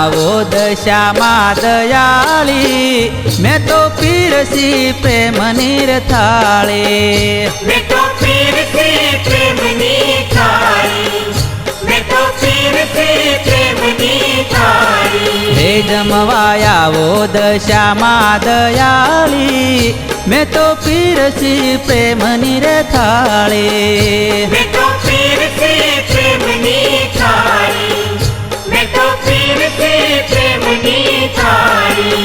આવો દશામાં દયાળી મેં તો પીરસી પ્રેમની રે થાળી मैं तो पीर से प्रेमनी थाली मैं तो पीर से प्रेमनी थाली હે જમવા આવો દશામાં દયાળી મેં તો પીરસી પ્રેમની રે થાળી मैं तो पीर से प्रेमनी थाली मैं तो पीर से प्रेमनी थाली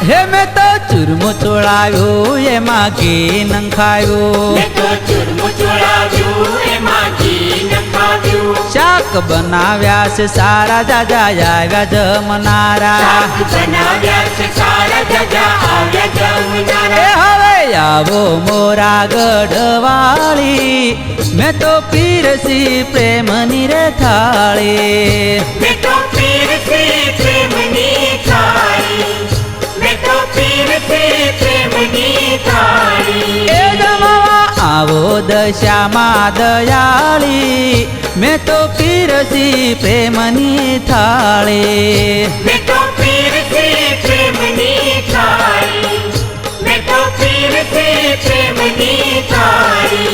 હે મેં તો ચૂરમો ચોળાવ્યો એમાં ઘી નંખાવ્યું मैं तो चुरमु चुराव्यू एमां घी नखाव्यू શાક બનાવ્યા છે સારા જાજા આવ્યા જમનારા શાક બનાવ્યા છે સારા જજા આવ્યા એ જમનારા હવે આવો મોરા ગઢવાળી મેં તો પીરસી પ્રેમની રે થાળી मैं तो पीर से प्रेमनी थाली मैं तो पीर से प्रेमनी थाली એ જમવા આવો દશામાં દયાળી મેં તો પીરસી પ્રેમની થાળી मैं तो पीर से प्रेमनी थाली मैं तो पीर से प्रेमनी थाली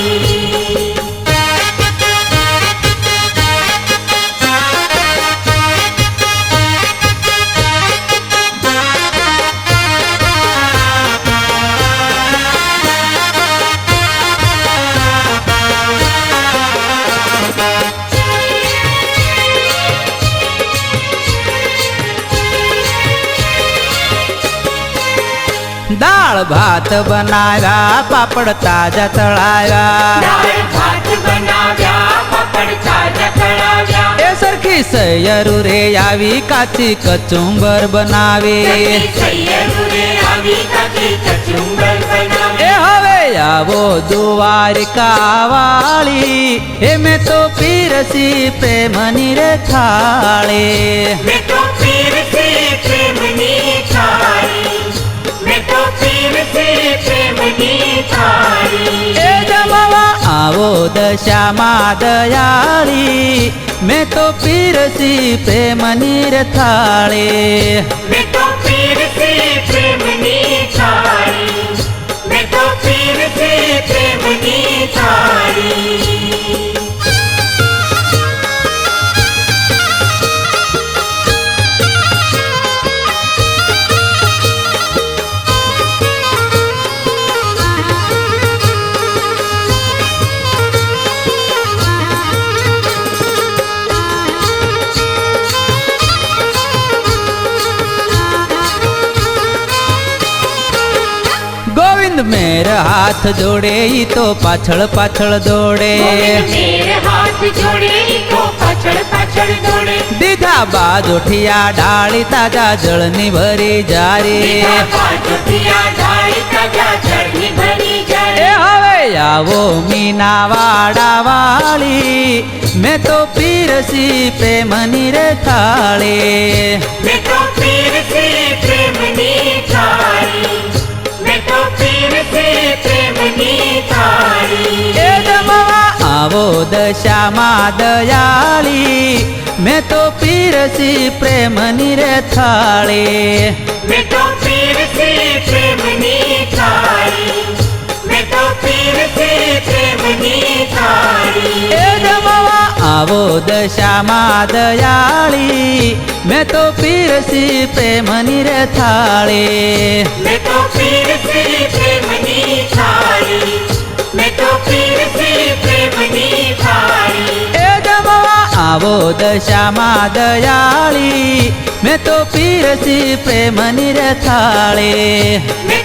દાળ ભાત બનાવ્યા પાપડ તાજા તળાવ્યા दाल भात बनाव्या पापड़ ताजा तळाव्या એ સરખી સૈયરું રે આવી કાચી કચુંબર બનાવી सैयरू रे आवी काची कचुंबर बनावे એ હવે આવો દ્વારિકા વાળી એ મેં તો પીરસી પ્રેમની રે થાળી मैं तो पीर से प्रेमनी थाली मैं तो पीर से प्रेमनी थाली એ જમવા આવો દશામાં દયાળી મેં તો પીરસી પ્રેમની રે થાળી मैं तो पीर से प्रेमनी थाली मैं तो पीर से प्रेमनी थाली ગોવિંદ મેર હાથ જોડે ઈ તો પાછળ પાછળ દોડે गोविंद मेरे हाथ जोड़े तो पाछड़ पाछड़ दौड़े દીધા બાજોઠિયા ડાળી તાજા જળની ભરી જારી मीठा पाछुटिया डाली ताजा चढ़नी भरी એ जाए હવે આવો મીના વાડા વાળી મેં તો પીરસી પ્રેમની રે થાળી मैं तो पीर से प्रेमनी थाली मैं तो पीर से प्रेमनी थाली એ જમવા આવો દશામાં દયાળી મેં તો પીરસી પ્રેમની રે થાળી मैं तो पीर से प्रेमनी थाली मैं तो पीर से प्रेमनी थाली એ જમવા આવો દશામાં દયાળી મેં તો પીરસી પ્રેમની રે થાળી मैं तो पीर से प्रेमनी थाली मैं तो पीर से प्रेमनी थाली એ જમવા આવો દશામાં દયાળી મેં તો પીરસી પ્રેમની રે થાળી मैं